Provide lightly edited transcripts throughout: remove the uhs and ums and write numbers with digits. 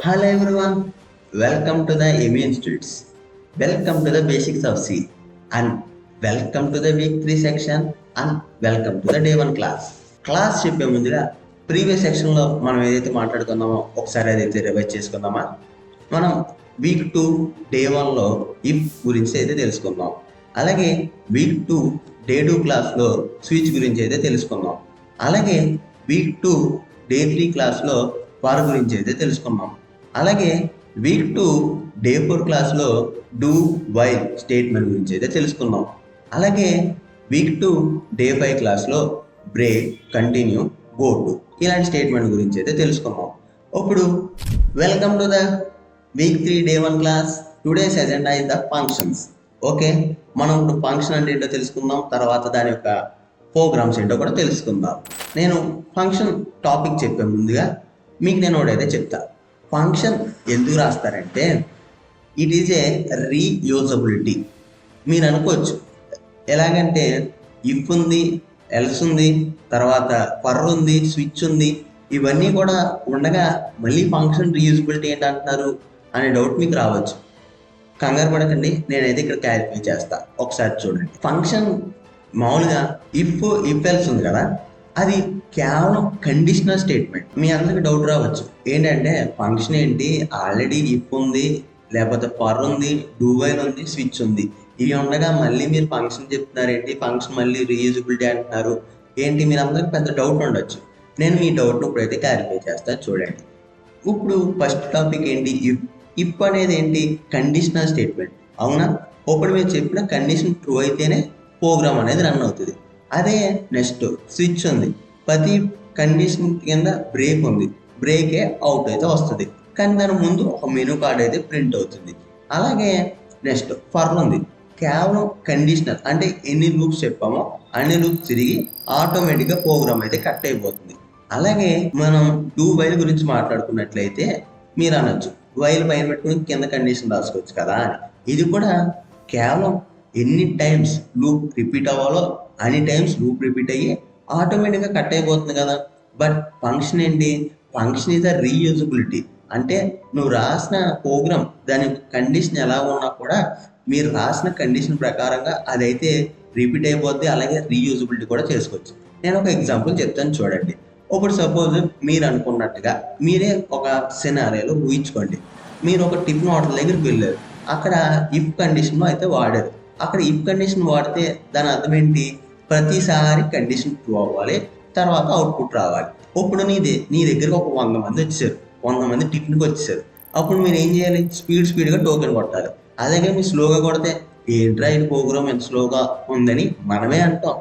Hello everyone, welcome to the AMI Institutes. Welcome to the basics of C and welcome to the week 3 section and welcome to the day 1 class. Class చెప్పే ముందుగా previous సెక్షన్లో మనం ఏదైతే మాట్లాడుకున్నామో ఒకసారి అదైతే revise చేసుకుందామా. మనం week 2 day 1లో if గురించి అయితే తెలుసుకుందాం. అలాగే వీక్ 2 డే 2 క్లాస్లో స్విచ్ గురించి అయితే తెలుసుకుందాం. అలాగే వీక్ 2 డే 3 క్లాస్లో ఫర్ గురించి అయితే తెలుసుకున్నాం. అలాగే వీక్ 2 డే 4 క్లాస్లో డూ వైల్ స్టేట్మెంట్ గురించి అయితే తెలుసుకున్నాం. అలాగే వీక్ 2 డే 5 క్లాస్లో బ్రేక్, కంటిన్యూ, గో టు ఇలాంటి స్టేట్మెంట్ గురించి అయితే తెలుసుకున్నాం. ఇప్పుడు welcome to the week 3 day 1 class. Today's agenda is the functions. Okay, మనం ఇప్పుడు ఫంక్షన్ అంటే ఏంటో తెలుసుకుందాం, తర్వాత దాని యొక్క ప్రోగ్రామ్స్ ఏంటో కూడా తెలుసుకుందాం. నేను ఫంక్షన్ టాపిక్ చెప్పే ముందుగా మీకు నేను ఒకటైతే చెప్తా. ఫంక్షన్ ఎందుకు రాస్తారంటే ఇట్ ఈజ్ ఏ రీయూజబిలిటీ. మీరు అనుకోవచ్చు ఎలాగంటే ఇఫ్ ఉంది, ఎల్స్ ఉంది, తర్వాత ఫర్ ఉంది, స్విచ్ ఉంది, ఇవన్నీ కూడా ఉండగా మళ్ళీ ఫంక్షన్ రీయూజబిలిటీ ఏంటంటున్నారు అనే డౌట్ మీకు రావచ్చు. కంగారు పడకండి, నేనైతే ఇక్కడ క్లారిఫై చేస్తా. ఒకసారి చూడండి. ఫంక్షన్ మామూలుగా ఇఫ్ ఎల్స్ ఉంది కదా, అది కేవలం కండిషనల్ స్టేట్మెంట్. మీ అందరికి డౌట్ రావచ్చు, ఏంటంటే ఫంక్షన్ ఏంటి, ఆల్రెడీ ఇఫ్ ఉంది, లేకపోతే ఫర్ ఉంది, డూ వైల్ ఉంది, స్విచ్ ఉంది, ఇవి ఉండగా మళ్ళీ మీరు ఫంక్షన్ చెప్తున్నారేంటి, ఫంక్షన్ మళ్ళీ రీయూజబిలిటీ అంటున్నారు ఏంటి, మీరు అందరికి పెద్ద డౌట్ ఉండొచ్చు. నేను మీ డౌట్ను ఇప్పుడైతే క్లారిఫై చేస్తాను. చూడండి, ఇప్పుడు ఫస్ట్ టాపిక్ ఏంటి, ఇఫ్ అనేది ఏంటి, కండిషనల్ స్టేట్మెంట్. అవునా, ఇప్పుడు మీరు చెప్పిన కండిషన్ ట్రూ అయితేనే ప్రోగ్రామ్ అనేది రన్ అవుతుంది. అదే నెక్స్ట్ స్విచ్ ఉంది, ప్రతి కండిషన్ కింద బ్రేక్ ఉంది, బ్రేకే అవుట్ అయితే వస్తుంది, కానీ దాని ముందు ఒక మెనూ కార్డ్ అయితే ప్రింట్ అవుతుంది. అలాగే నెక్స్ట్ ఫర్ ఉంది, కేవలం కండిషనల్, అంటే ఎన్ని లూప్స్ చెప్పామో అన్ని లూప్స్ తిరిగి ఆటోమేటిక్గా ప్రోగ్రామ్ అయితే కట్ అయిపోతుంది. అలాగే మనం డూ వైల్ గురించి మాట్లాడుకున్నట్లయితే మీరు అనొచ్చు, వైల్ పైన పెట్టుకుని కింద కండిషన్ రాసుకోవచ్చు కదా అని. ఇది కూడా కేవలం ఎన్ని టైమ్స్ లూప్ రిపీట్ అవ్వాలో అన్ని టైమ్స్ లూప్ రిపీట్ అయ్యి ఆటోమేటిక్గా కట్ అయిపోతుంది కదా. బట్ ఫంక్షన్ ఏంటి, ఫంక్షన్ ఇస్ ద రీయూజబిలిటీ. అంటే నువ్వు రాసిన ప్రోగ్రామ్ దాని కండిషన్ ఎలా ఉన్నా కూడా మీరు రాసిన కండిషన్ ప్రకారంగా అదైతే రిపీట్ అయిపోద్ది, అలాగే రీయూజబిలిటీ కూడా చేసుకోవచ్చు. నేను ఒక ఎగ్జాంపుల్ చెప్తాను చూడండి. ఇప్పుడు సపోజ్ మీరు అనుకున్నట్టుగా మీరే ఒక సినారియోలో ఊహించుకోండి. మీరు ఒక టిఫిన్ హోటల్ దగ్గరికి వెళ్ళారు, అక్కడ ఇఫ్ కండిషన్ అయితే వాడారు. అక్కడ ఇఫ్ కండిషన్ వాడితే దాని అర్థం ఏంటి, ప్రతిసారి కండిషన్ ట్రూ అవ్వాలి, తర్వాత అవుట్పుట్ రావాలి. ఇప్పుడు నీ దగ్గరకు ఒక 100 మంది వచ్చారు, 100 మంది టిఫిన్కి వచ్చేసారు. అప్పుడు మీరు ఏం చేయాలి, స్పీడ్గా టోకెన్ కొట్టాలి. అలాగే మీరు స్లోగా కొడితే ఏంట్రా ఈ ప్రోగ్రామ్ ఎంత స్లోగా ఉందని మనమే అంటాం.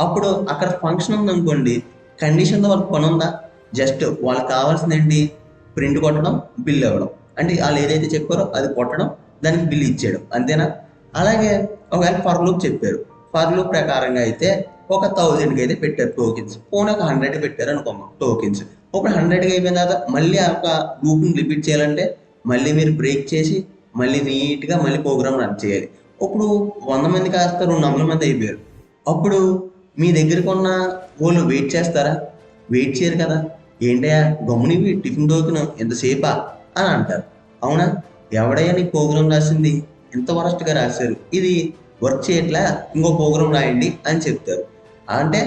అప్పుడు అక్కడ ఫంక్షన్ ఉందనుకోండి, కండిషన్తో వాళ్ళకి పని ఉందా, జస్ట్ వాళ్ళకి కావాల్సింది ఏంటి, ప్రింట్ కొట్టడం, బిల్ ఇవ్వడం. అంటే వాళ్ళు ఏదైతే చెప్పారో అది కొట్టడం, దానికి బిల్ ఇచ్చేయడం, అంతేనా. అలాగే ఒకవేళ ఫర్ లూప్ చెప్పారు, ఫర్ లూప్ ప్రకారంగా అయితే ఒక 1000కి అయితే పెట్టారు టోకెన్స్, పోనీ ఒక 100 పెట్టారు అనుకోమా టోకెన్స్. ఇప్పుడు 100కి అయిపోయిన తర్వాత మళ్ళీ ఆ ఒక లూప్ని రిపీట్ చేయాలంటే మళ్ళీ మీరు బ్రేక్ చేసి మళ్ళీ నీట్గా మళ్ళీ ప్రోగ్రామ్ రన్ చేయాలి. ఇప్పుడు 100 మంది కాస్త 200 మంది అయిపోయారు. అప్పుడు మీ దగ్గరకు ఉన్న వాళ్ళు వెయిట్ చేస్తారా, వెయిట్ చేయరు కదా. ఏంటయ్యా గమ్మునివి టిఫిన్ టోకెన్ ఎంతసేపా అని అంటారు. అవునా, ఎవడయ్యా నీ ప్రోగ్రామ్ రాసింది, ఎంత వరస్ట్గా రాశారు, ఇది వర్క్ చేయట్లా, ఇంకో ప్రోగ్రామ్ రాయండి అని చెప్తారు. అంటే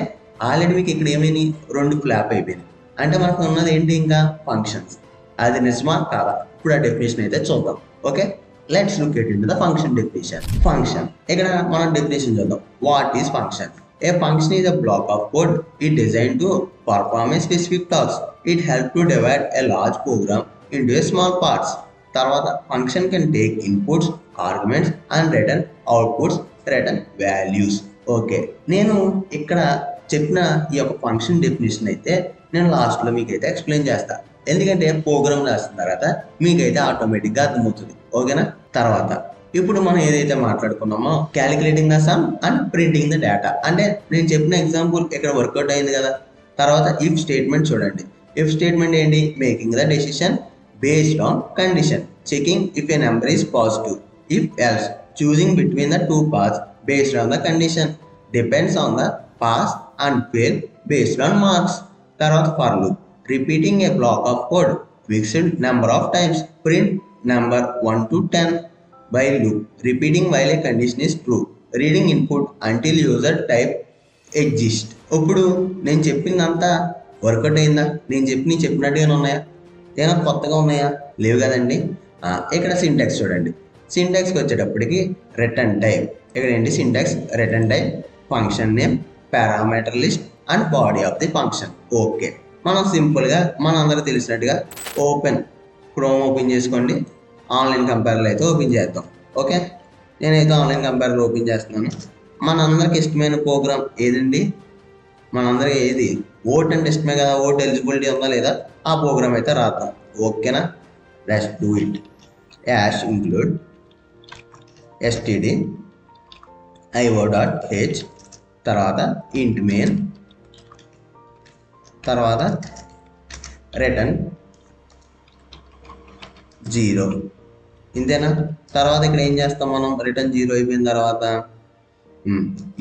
ఆల్రెడీ మీకు ఇక్కడ ఏమైనా 2 ఫ్లాప్ అయిపోయింది. అంటే మనకు ఉన్నది ఏంటి, ఇంకా ఫంక్షన్స్. అది నిజమా కాదా, ఇప్పుడు ఆ డెఫినేషన్ అయితే చూద్దాం. Okay, let's look at into the function definition. Function, ఇక్కడ మనం డెఫినేషన్ చూద్దాం. What is function? A function is a block of code. It design to perform a specific task. It help to divide a large program into a small parts. తర్వాత function can take inputs, arguments and return outputs, return values. Okay, నేను ఇక్కడ చెప్పిన ఈ యొక్క function definition అయితే నేను లాస్ట్లో మీకైతే ఎక్స్ప్లెయిన్ చేస్తా, ఎందుకంటే ప్రోగ్రామ్ రాసిన తర్వాత మీకైతే ఆటోమేటిక్గా అర్థమవుతుంది. ఓకేనా. తర్వాత ఇప్పుడు మనం ఏదైతే మాట్లాడుకున్నామో calculating the sum and printing the data, అంటే నేను చెప్పిన ఎగ్జాంపుల్ ఇక్కడ వర్కౌట్ అయింది కదా. తర్వాత ఇఫ్ స్టేట్మెంట్ చూడండి. ఇఫ్ స్టేట్మెంట్ ఏంటి, making the decision based on condition, checking if a number is positive. If else, choosing between the two paths based on the condition, depends on the pass and fail based on marks. తర్వాత for loop, repeating a block of code fixed number of times. Print number 1 to 10 by loop, repeating while a condition is true. Reading input until user type exists. ఇప్పుడు నేను చెప్పిందంతా work out అయిందా? నేను చెప్పినట్టుగానే ఉన్నాయా? ఏమైనా కొత్తగా ఉన్నాయా? లేవు కదండి. ఇక్కడ సింటాక్స్ చూడండి. సింటాక్స్కి వచ్చేటప్పటికి రిటర్న్ టైప్. ఇక్కడ ఏంటి syntax? Return type, function name, parameter list and body of the function. Okay, మనం సింపుల్గా అందరూ తెలిసినట్టుగా క్రోమ్ ఓపెన్ చేసుకోండి. ఆన్లైన్ కంపేర్లో అయితే ఓపెన్ చేద్దాం. ఓకే, నేనైతే ఆన్లైన్ కంపేర్లో ఓపెన్ చేస్తున్నాను. మనందరికి ఇష్టమైన ప్రోగ్రామ్ ఏదండి? మనందరికి ఏది? ఓట్ అంటే ఇష్టమే కదా. ఓట్ ఎలిజిబిలిటీ ఉందా లేదా? ఆ ప్రోగ్రామ్ అయితే రాద్దాం. ఓకేనా? Let's do it. Ash include stdio.h, తర్వాత ఇంట్ మెయిన్, తర్వాత రిటర్న్ 0. ఇంతేనా? తర్వాత ఇక్కడ ఏం చేస్తాం మనం? రిటర్న్ 0 అయిపోయిన తర్వాత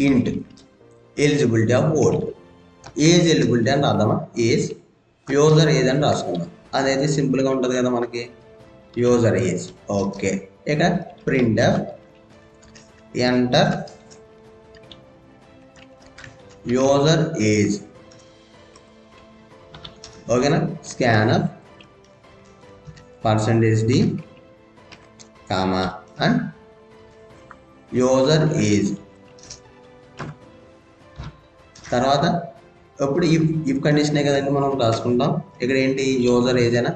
ఇంట్ eligibility of vote, age eligibility అని రాద్దామా? ఏజ్, యూజర్ ఏజ్ అని రాసుకుందాం. అదైతే సింపుల్గా ఉంటుంది కదా మనకి, యూజర్ ఏజ్. ఓకే, ఇక ప్రింట్ ఎంటర్ యూజర్ ఏజ్. ఓకేనా? Scanner %d comma and user age. తర్వాత ఇప్పుడు ఇఫ్ కండిషనే కదండి మనం రాసుకుంటాం. ఇక్కడ ఏంటి? యూజర్ ఏజ్ అయినా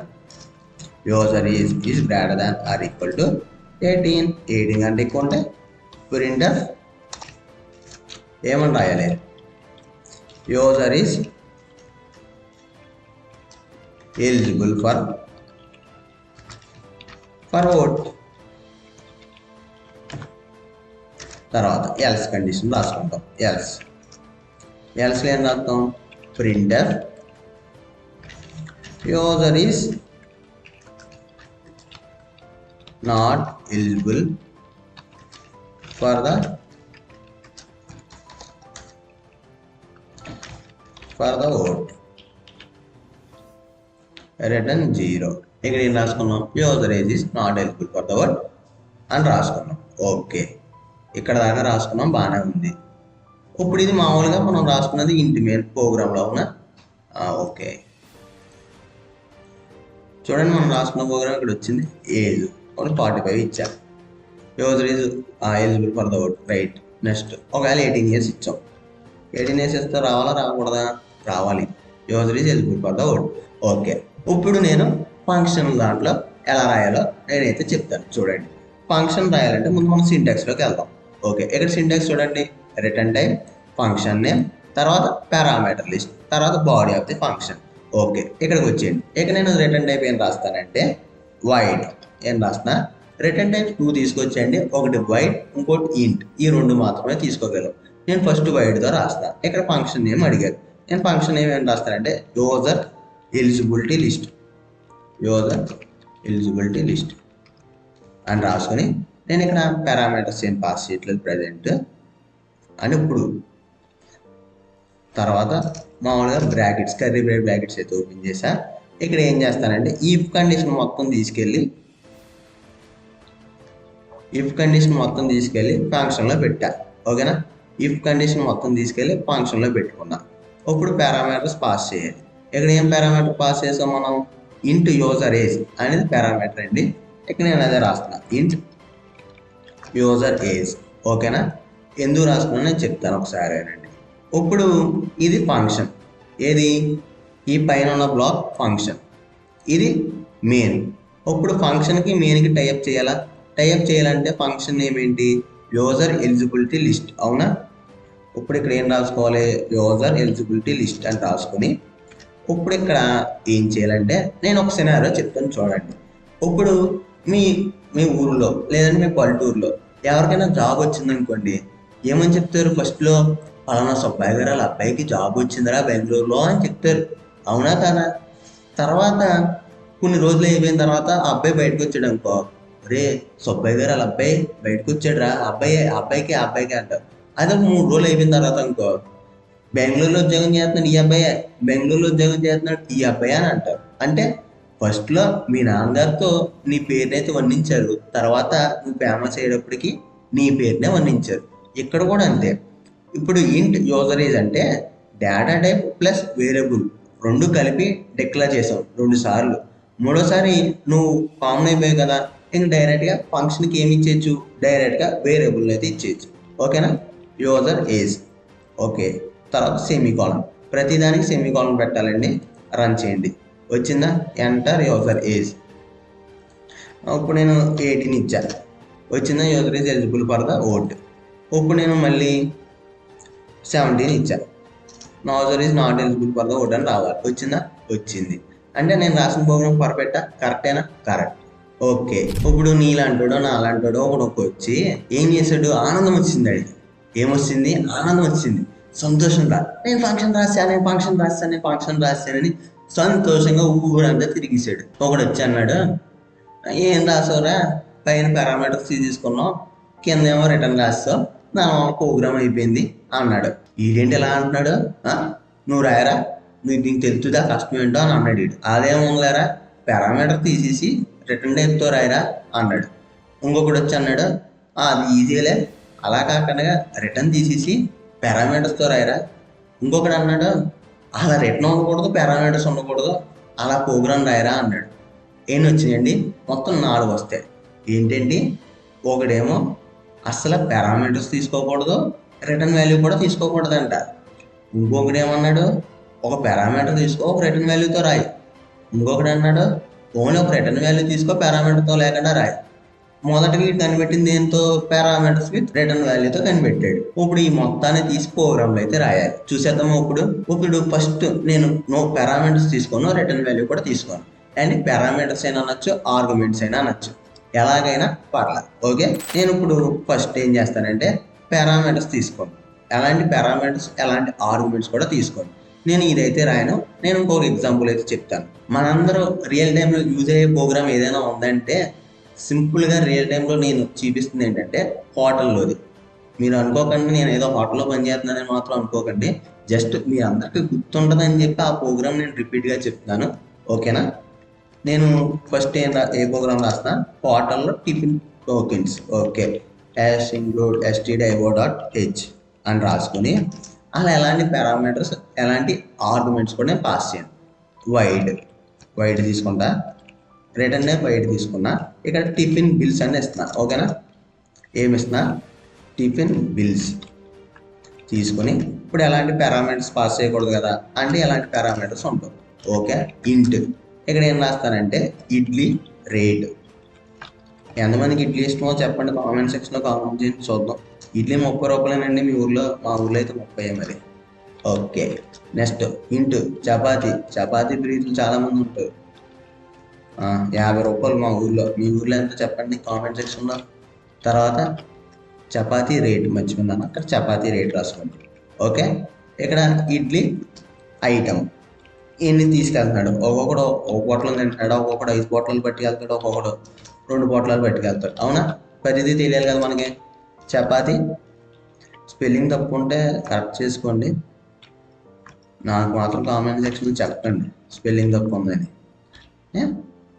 user age is greater than or equal to 18. 18 అంటే ఎక్కువ ఉంటే ప్రింట్ ఏమని రాయాలి? User is eligible for vote. తర్వాత ఎల్స్ కండిషన్ రాసుకుంటాం. ఎల్స్లో ఏం రాస్తాం? Print user is not eligible for the vote, return 0. ఇక్కడ ఏం రాసుకున్నాం? User age is not eligible for the vote అని రాసుకున్నాం. ఓకే, ఇక్కడ దాకా రాసుకున్నాం, బాగానే ఉంది. ఇప్పుడు ఇది మామూలుగా మనం రాసుకున్నది ఇంటి మెయిన్ ప్రోగ్రామ్లో ఉన్న. ఓకే, చూడండి మనం రాసుకున్న ప్రోగ్రామ్ ఇక్కడ వచ్చింది. ఏజ్ 45 ఇచ్చాం. User is eligible for the vote, right. Next ఒకవేళ 18 years ఇచ్చాం. 18 years ఇస్తే రావాలా రాకూడదా? రావాలి. User is eligible for the vote. Okay, ఇప్పుడు నేను ఫంక్షన్ దాంట్లో ఎలా రాయాలో నేనైతే చెప్తాను. చూడండి, ఫంక్షన్ రాయాలంటే ముందు మనం సింటాక్స్లోకి వెళ్దాం. ఓకే, ఇక్కడ సింటాక్స్ చూడండి. రిటర్న్ టైప్, ఫంక్షన్ నేమ్, తర్వాత పారామీటర్ లిస్ట్, తర్వాత body of the function. Okay, ఇక్కడికి వచ్చేయండి. ఇక నేను రిటర్న్ టైప్ ఏం రాస్తానంటే వైడ్. ఏం రాస్తున్నా? Return type 2 తీసుకొచ్చేయండి. ఒకటి వైడ్, ఇంకోటి ఇంట్. ఈ 2 మాత్రమే తీసుకోగలం. నేను ఫస్ట్ వైడ్తో రాస్తాను. ఇక్కడ ఫంక్షన్ నేమ్ అడిగారు. నేను ఫంక్షన్ నేమ్ ఏం రాస్తానంటే యూజర్ ఎలిజిబిలిటీ లిస్ట్ అని రాసుకొని నేను ఇక్కడ పారామీటర్స్ ఏం పాస్ చేయట్లేదు ప్రజెంట్ అని. ఇప్పుడు తర్వాత మామూలుగా బ్రాకెట్స్, కర్రీ బ్రాకెట్స్ అయితే ఓపెన్ చేశా. ఇక్కడ ఏం చేస్తానంటే ఇఫ్ కండిషన్ మొత్తం తీసుకెళ్ళి ఫంక్షన్లో పెట్టా. ఓకేనా? ఇఫ్ కండిషన్ మొత్తం తీసుకెళ్ళి ఫంక్షన్లో పెట్టుకున్నా. ఇప్పుడు పారామీటర్స్ పాస్ చేయాలి. ఇక్కడ ఏం పారామీటర్ పాస్ చేసాం మనం? ఇంట్ యూజర్ ఏజ్ అనేది పారామీటర్ అండి. ఇక్కడ నేను అదే రాస్తున్నా, ఇంట్ యూజర్ ఏజ్. ఓకేనా? ఎందుకు రాసుకున్నా నేను చెప్తాను ఒకసారి అండి. ఇప్పుడు ఇది ఫంక్షన్. ఏది? ఈ పైన ఉన్న బ్లాక్ ఫంక్షన్. ఇది మెయిన్. ఇప్పుడు ఫంక్షన్కి మెయిన్కి టైప్ చేయాలంటే ఫంక్షన్ నేమ్ ఏంటి? User eligibility list. అవునా? ఇప్పుడు ఇక్కడ ఏం రాసుకోవాలి? యూజర్ ఎలిజిబిలిటీ లిస్ట్ అని రాసుకొని ఇప్పుడు ఇక్కడ ఏం చేయాలంటే నేను ఒక సినారియో చెప్తాను చూడండి. ఇప్పుడు మీ ఊరిలో లేదంటే మీ పల్లెటూరులో ఎవరికైనా జాబ్ వచ్చిందనుకోండి, ఏమని చెప్తారు? ఫస్ట్లో పలానా సుబ్బాయి గారు వాళ్ళ అబ్బాయికి జాబ్ వచ్చిందిరా బెంగళూరులో అని చెప్తారు. అవునా కదా? తర్వాత కొన్ని రోజులు అయిపోయిన తర్వాత ఆ అబ్బాయి బయటకు వచ్చాడు అనుకో, రే సుబ్బయ్య గారు వాళ్ళ అబ్బాయి బయటకు వచ్చాడు రా, అబ్బాయికి అంటారు. అదే 3 రోజులు అయిపోయిన తర్వాత అనుకో, బెంగళూరులో ఉద్యోగం చేస్తున్నాడు ఈ అబ్బాయి అని అంటారు. అంటే ఫస్ట్లో మీ నాన్నగారితో నీ పేరునైతే వర్ణించారు, తర్వాత నువ్వు ఫేమస్ అయ్యేటప్పటికి నీ పేరునే వర్ణించారు. ఇక్కడ కూడా అంతే. ఇప్పుడు ఇంట్ యూజర్ ఏజ్ అంటే డేటా టైప్ ప్లస్ వేరియబుల్ రెండు కలిపి డిక్లేర్ చేసావు 2 సార్లు. మూడోసారి నువ్వు కామన్ అయిపోయావు కదా, ఇంక డైరెక్ట్గా ఫంక్షన్కి ఏమి ఇచ్చేయచ్చు, డైరెక్ట్గా వేరియబుల్ అయితే ఇచ్చేయచ్చు. ఓకేనా? User age. ఓకే, తర్వాత సెమీకాలన్. ప్రతిదానికి సెమీకాలన్ పెట్టాలండి. రన్ చేయండి. వచ్చిందా? Enter user age. ఇప్పుడు నేను 18 ఇచ్చా. వచ్చిందా? User age eligible for the vote. ఇప్పుడు నేను మళ్ళీ 17 ఇచ్చా. User is not eligible for the vote అని రావాలి. వచ్చిందా? వచ్చింది. అంటే నేను రాసిన ప్రోగ్రామ్ పర్ఫెక్టా? కరెక్టేనా? కరెక్ట్. ఓకే, ఇప్పుడు నీలాంటాడో నాలాంటాడో ఒకడు వచ్చి ఏం చేశాడు? ఆనందం వచ్చింది. అడిగి ఏమొచ్చింది? ఆనందం వచ్చింది. సంతోషం రా, నేను ఫంక్షన్ రాశానని సంతోషంగా ఊరంతా తిరిగేశాడు. ఒకడు వచ్చి అన్నాడు, ఏం రాసావురా? పైన పారామీటర్స్ తీసుకున్నావు, కింద ఏమో రిటర్న్ రాస్తావు, దానివల్ల ప్రోగ్రామ్ అయిపోయింది అన్నాడు. ఈడేంటి ఎలా అంటున్నాడు? నువ్వు రాయరా, నీకు తెలుస్తుందా కష్టం ఏంటో అని అన్నాడు. అదేముందిలేరా, పారామీటర్ తీసేసి రిటర్న్ టైప్తో రాయరా అన్నాడు. ఇంకొకటి వచ్చి అన్నాడు, అది ఈజీలే, అలా కాకుండా రిటర్న్ తీసేసి పారామీటర్స్తో రాయరా. ఇంకొకటి అన్నాడు, అలా రిటర్న్ ఉండకూడదు, పారామీటర్స్ ఉండకూడదు, అలా ప్రోగ్రామ్ రాయరా అన్నాడు. ఏం వచ్చినాయండి? మొత్తం 4 వస్తాయి. ఏంటండి? ఒకడేమో అసలు పారామీటర్స్ తీసుకోకూడదు, రిటర్న్ వాల్యూ కూడా తీసుకోకూడదంట. ఇంకొకటి ఏమన్నాడు, ఒక పారామీటర్ తీసుకో, ఒక రిటర్న్ వాల్యూతో రాయి. ఇంకొకటి అన్నాడు, ఓన్లీ ఒక రిటర్న్ వాల్యూ తీసుకో, పారామీటర్తో లేకుండా రాయి. మొదటికి కనిపెట్టింది ఏంతో? పారామీటర్స్ విత్ రిటర్న్ వాల్యూతో కనిపెట్టాడు. ఇప్పుడు ఈ మొత్తాన్ని తీసి ప్రోగ్రామ్లో అయితే రాయాలి. చూసేద్దాము. ఇప్పుడు ఫస్ట్ నేను నో పారామీటర్స్ తీసుకోను, రిటర్న్ వాల్యూ కూడా తీసుకోను. అండ్ పారామీటర్స్ అయినా అనొచ్చు, ఆర్గ్యుమెంట్స్ అయినా అనొచ్చు, ఎలాగైనా పర్లేదు. ఓకే, నేను ఇప్పుడు ఫస్ట్ ఏం చేస్తానంటే పారామీటర్స్ తీసుకోను. ఎలాంటి పారామీటర్స్, ఎలాంటి ఆర్గ్యుమెంట్స్ కూడా తీసుకోను. నేను ఇదైతే రాయను. నేను ఇంకొక ఎగ్జాంపుల్ అయితే చెప్తాను. మనందరూ రియల్ టైంలో యూజ్ అయ్యే ప్రోగ్రామ్ ఏదైనా ఉందంటే సింపుల్గా రియల్ టైంలో నేను చూపిస్తుంది ఏంటంటే హోటల్లోది. మీరు అనుకోకండి నేను ఏదో హోటల్లో పనిచేస్తున్నానని మాత్రం అనుకోకండి. జస్ట్ మీ అందరికీ గుర్తుంటుందని చెప్పి ఆ ప్రోగ్రామ్ నేను రిపీట్గా చెప్తున్నాను. ఓకేనా? నేను ఫస్ట్ ఏ ప్రోగ్రామ్ రాస్తా? హోటల్లో tiffin tokens. Okay, ash include stdio.h అని రాసుకొని అలా ఎలాంటి పారామీటర్స్, ఎలాంటి ఆర్గ్యుమెంట్స్ కూడా నేను పాస్ చేయను. వైడ్ తీసుకుంటా, రిటర్న్ టైప్ వైడ్ తీసుకున్నా. ఇక్కడ టిఫిన్ బిల్స్ అని ఇస్తున్నా. ఓకేనా? ఏమి ఇస్తున్నా? టిఫిన్ బిల్స్ తీసుకొని ఇప్పుడు ఎలాంటి పారామీటర్స్ పాస్ చేయకూడదు కదా, అంటే ఎలాంటి పారామీటర్స్ ఉంటాయి. ఓకే, ఇంట్. ఇక్కడ ఏం రాస్తానంటే ఇడ్లీ రేట్. ఎంతమందికి ఇడ్లీ ఇష్టమో చెప్పండి, కామెంట్ సెక్షన్లో కామెంట్ చేసి చూద్దాం. ఇడ్లీ 30 రూపాయలేనండి మీ ఊర్లో, మా ఊర్లో అయితే 30 మరి. ఓకే, నెక్స్ట్ ఇంటూ చపాతీ ప్రీతులు చాలామంది ఉంటారు. 50 రూపాయలు మా ఊర్లో. మీ ఊర్లో ఎంత చెప్పండి కామెంట్ సెక్షన్లో. తర్వాత చపాతీ రేట్ మర్చిపోయిందన్న, అక్కడ చపాతీ రేట్ రాసుకోండి. ఓకే, ఇక్కడ ఇడ్లీ ఐటమ్ ఇన్ని తీసుకెళ్తున్నాడు. ఒక్కొక్కడు ఒక పొట్లం తింటాడు, ఒక్కొక్కడు 5 పొట్లాలు పట్టుకెళ్తాడు, ఒక్కొక్కడు 2 పొట్లాలు పట్టుకెళ్తాడు. అవునా? ప్రతిదీ తెలియాలి కదా మనకి. చపాతీ స్పెల్లింగ్ తప్పు ఉంటే కరెక్ట్ చేసుకోండి. నాకు మాత్రం కామెంట్ సెక్షన్లో చెప్పండి స్పెల్లింగ్ తప్పు ఉందని.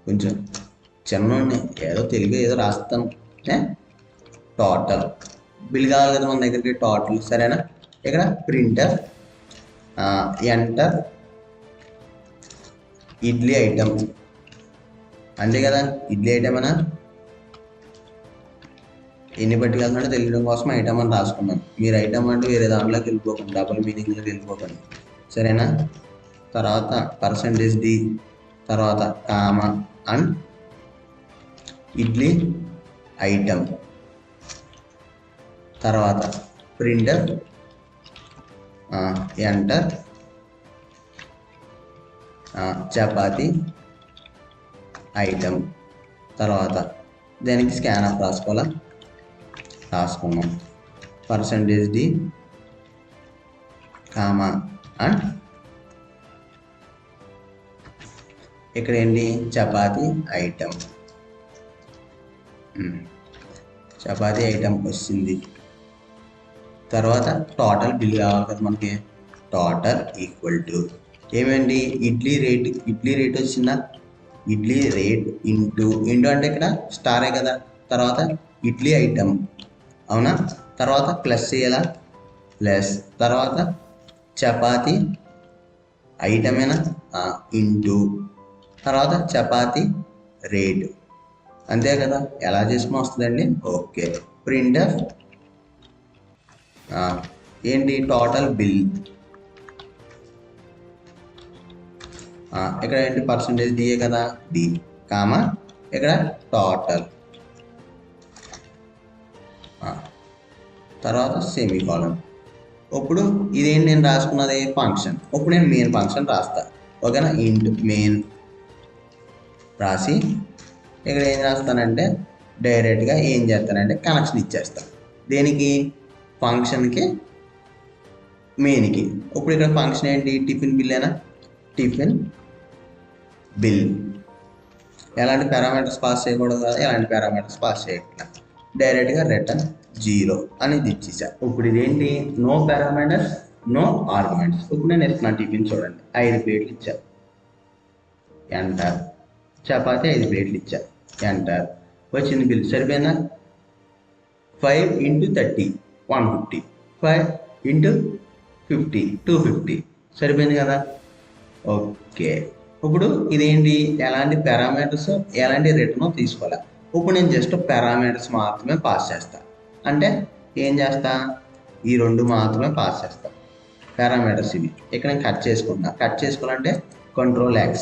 కొంచెం చిన్న ఏదో తెలుగు ఏదో రాస్తాను. టోటల్ బిల్ కావాలి కదా మన దగ్గరికి, టోటల్. సరేనా? ఇక్కడ ప్రింటర్ ఎంటర్ ఇడ్లీ ఐటమ్, అంతే కదా. ఇడ్లీ ఐటమ్ అనా ఎన్ని పట్టుకెళ్తున్నాడో తెలియడం కోసం ఐటమ్ అని రాసుకున్నాను. మీరు ఐటమ్ అంటే వేరే దాంట్లోకి వెళ్ళిపోకండి, డబుల్ మీనింగ్లోకి వెళ్ళిపోకండి. సరేనా? తర్వాత %d, తర్వాత కామా అండ్ ఇడ్లీ ఐటమ్, తర్వాత ప్రింటర్ ఎంటర్ చపాతీ ఐటమ్, తర్వాత దానికి స్కాన్ ఆఫ్ రాసుకోవాలా, రాసుకున్నాం. %d కామా అండ్ ఇక్కడ ఏంటి? చపాతీ ఐటమ్. చపాతీ ఐటమ్ వచ్చింది. తర్వాత టోటల్ బిల్ కావాలి కదా మనకి. టోటల్ ఈక్వల్ టు ఏమేంటి? ఇడ్లీ రేట్ వచ్చిందా? ఇడ్లీ రేట్ ఇంటూ ఇంటూ అంటే ఇక్కడ స్టారే కదా, తర్వాత ఇడ్లీ ఐటమ్ అవునా, తర్వాత ప్లస్ చేయాలా ప్లస్, తర్వాత చపాతి ఐటమేనా ఇంటూ, తర్వాత చపాతి రేట్, అంతే కదా. ఎలా చేసుకుని వస్తుందండి. ఓకే ప్రింట్ ఏంటి టోటల్ బిల్, ఇక్కడ ఏంటి పర్సంటేజ్ డిఏ కదా డి కామా ఇక్కడ టోటల్, తర్వాత సెమీకోలన్. ఇప్పుడు ఇదేంటి నేను రాసుకున్నది ఫంక్షన్. ఇప్పుడు నేను మెయిన్ ఫంక్షన్ రాస్తా ఓకేనా. ఇంట్ మెయిన్ రాసి ఇక్కడ ఏం రాస్తానంటే డైరెక్ట్గా ఏం చేస్తానంటే కనెక్షన్ ఇచ్చేస్తాను. దేనికి ఫంక్షన్కి మెయిన్కి. ఇప్పుడు ఇక్కడ ఫంక్షన్ ఏంటి టిఫిన్ బిల్లేనా, టిఫిన్ బిల్. ఎలాంటి పారామీటర్స్ పాస్ చేయకూడదు కదా, ఎలాంటి పారామీటర్స్ పాస్ చేయట్లా, డైరెక్ట్గా రిటర్న్ 0 అనేది ఇచ్చేసా. ఇప్పుడు ఇదేంటి నో పారామీటర్స్ నో ఆర్గ్యుమెంట్స్. ఇప్పుడు నేను ఇస్తున్నా టిఫిన్ చూడండి 5 ప్లేట్లు ఇచ్చా ఎంటర్, చపాతి 5 ప్లేట్లు ఇచ్చా ఎంటర్, వచ్చింది బిల్ సరిపోయిందా. 5 × 30 150, 5 × 50 250 సరిపోయింది కదా. ఓకే ఇప్పుడు ఇదేంటి ఎలాంటి పారామీటర్స్ ఎలాంటి రిటర్న్ తీసుకోవాలి. ఇప్పుడు నేను జస్ట్ పారామీటర్స్ మాత్రమే పాస్ చేస్తా. అంటే ఏం చేస్తా ఈ 2 మాత్రమే పాస్ చేస్తా పారామీటర్స్ ఇవి. ఇక్కడ నేను కట్ చేసుకున్నా. కట్ చేసుకోవాలంటే Ctrl+X,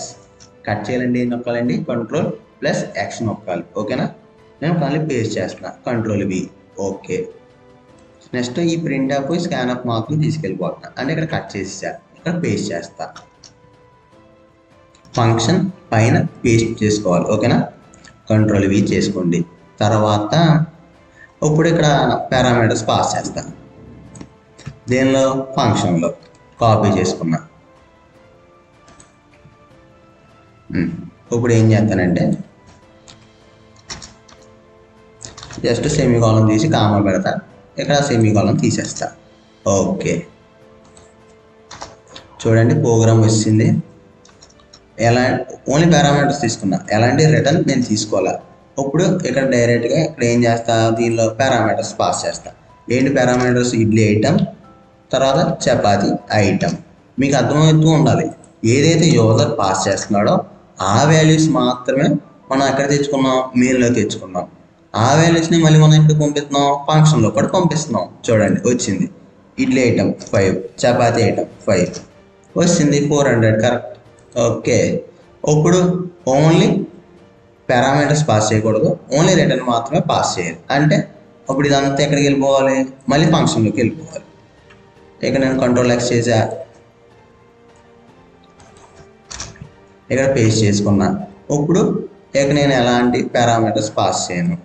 కట్ చేయాలండి ఏం నొక్కాలండి Ctrl+X నొక్కాలి ఓకేనా. నేను మళ్ళీ పేస్ట్ చేస్తున్నా Ctrl+V. ఓకే నెక్స్ట్ ఈ ప్రింట్ ఆఫ్ స్కాన్ ఆఫ్ మాత్రం తీసుకెళ్ళిపోతున్నా. అంటే ఇక్కడ కట్ చేసేసా, ఇక్కడ పేస్ట్ చేస్తా. ఫంక్షన్ పైన పేస్ట్ చేసుకోవాలి ఓకేనా. Ctrl+V చేసుకోండి. తర్వాత ఇప్పుడు ఇక్కడ పారామీటర్స్ పాస్ చేస్తా. దీనిలో ఫంక్షన్లో కాపీ చేసుకున్నా. ఇప్పుడు ఏం చేస్తానంటే జస్ట్ సెమీకోలన్ తీసి కామా పెడతా, ఇక్కడ సెమీకోలన్ తీసేస్తా. ఓకే చూడండి ప్రోగ్రామ్ వచ్చింది. ఎలా ఓన్లీ పారామీటర్స్ తీసుకున్నా, ఎలాంటి రిటర్న్ నేను తీసుకోవాలా. ఇప్పుడు ఇక్కడ డైరెక్ట్గా ఇక్కడ ఏం చేస్తా దీనిలో పారామీటర్స్ పాస్ చేస్తా. ఏంటి పారామీటర్స్ ఇడ్లీ ఐటమ్, తర్వాత చపాతి ఐటమ్. మీకు అర్థమవుతూ ఉండాలి ఏదైతే యూజర్ పాస్ చేస్తున్నాడో ఆ వాల్యూస్ మాత్రమే మనం ఎక్కడ తెచ్చుకున్నాం మెయిన్లో తెచ్చుకున్నాం. ఆ వాల్యూస్ని మళ్ళీ మనం ఎక్కడ పంపిస్తున్నాం ఫంక్షన్లో కూడా పంపిస్తున్నాం. చూడండి వచ్చింది ఇడ్లీ ఐటమ్ 5, చపాతి ఐటమ్ 5 వచ్చింది 400 కరెక్ట్. ఓకే ఇప్పుడు ఓన్లీ పారామీటర్స్ పాస్ చేయకూడదు, ఓన్లీ రిటర్న్ మాత్రమే పాస్ చేయాలి. అంటే అప్పుడు ఇదంతా ఎక్కడికి వెళ్ళిపోవాలి మళ్ళీ ఫంక్షన్లోకి వెళ్ళిపోవాలి. ఇక్కడ నేను Ctrl+X చేసా, ఇక్కడ పేస్ట్ చేసుకున్నా. ఇప్పుడు ఇక్కడ నేను ఎలాంటి పారామీటర్స్ పాస్ చేయను.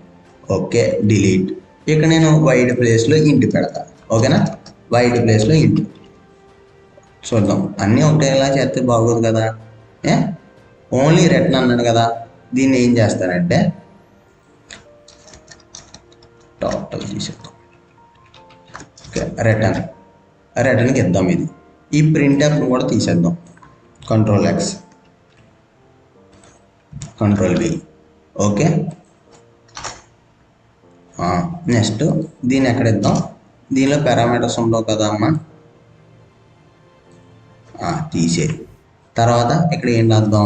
Okay delete. ఇక్కడ నేను వైట్ ప్లేస్లో ఇంటి పెడతా ఓకేనా. వైట్ ప్లేస్లో ఇంటి చూద్దాం. అన్నీ ఒకటేలా చేస్తే బాగోదు కదా. ఓన్లీ రిటర్న్ అన్నాడు కదా, దీన్ని ఏం చేస్తానంటే టోటల్ తీసేద్దాం. ఓకే రిటర్న్కి ఇద్దాం. ఇది ఈ ప్రింట్ యాప్ను కూడా తీసేద్దాం. Ctrl+X Ctrl+V. ఓకే నెక్స్ట్ దీన్ని ఎక్కడ ఇద్దాం, దీనిలో పారామీటర్స్ ఉండవు కదా అమ్మా, తీసేయి. తర్వాత ఇక్కడ ఏం రాద్దాం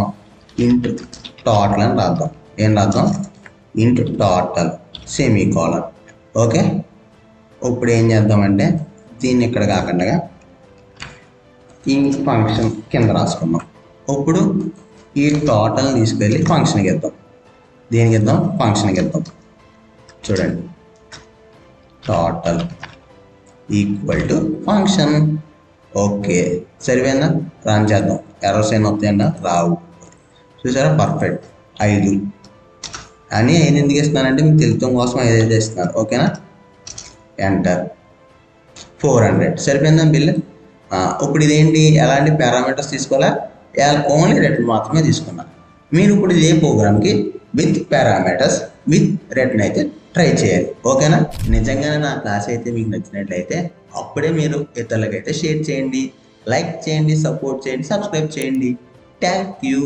ఇంట్ టోటల్ అని రాద్దాం. ఏం రాద్దాం ఇంట్ టోటల్ సెమీకోలన్. ఓకే ఇప్పుడు ఏం చేద్దామంటే దీన్ని ఇక్కడ కాకుండా ఈ ఫంక్షన్ కింద రాసుకుందాం. ఇప్పుడు ఈ టోటల్ని తీసుకెళ్ళి ఫంక్షన్కి ఇద్దాం. దేనికి ఇద్దాం ఫంక్షన్కి ఇద్దాం. చూడండి total equal to function. Okay సరిపోయిందా. రన్ చేద్దాం. ఎర్రర్స్ ఏమైనా వస్తాయండి రావు. చూసారా పర్ఫెక్ట్ 5 అని 5 ఎందుకు ఇస్తున్నానంటే మీకు తెలుసుకోవడం కోసం 5 అయితే ఇస్తున్నాను ఓకేనా. ఎంటర్ 400 సరిపోయిందా బిల్. ఇప్పుడు ఇదేంటి ఎలాంటి పారామీటర్స్ తీసుకోవాలా, ఓన్లీ రిటర్న్ మాత్రమే తీసుకున్నా. మీరు ఇప్పుడు ఇదే ప్రోగ్రామ్కి విత్ పారామీటర్స్ విత్ రిటర్న్ అయితే ట్రై చేయాలి ఓకేనా. నిజంగానే నా క్లాస్ అయితే మీకు నచ్చినట్లయితే అప్పుడే మీరు ఇతరులకైతే షేర్ చేయండి, లైక్ చేయండి, సపోర్ట్ చేయండి, సబ్స్క్రైబ్ చేయండి. Thank you.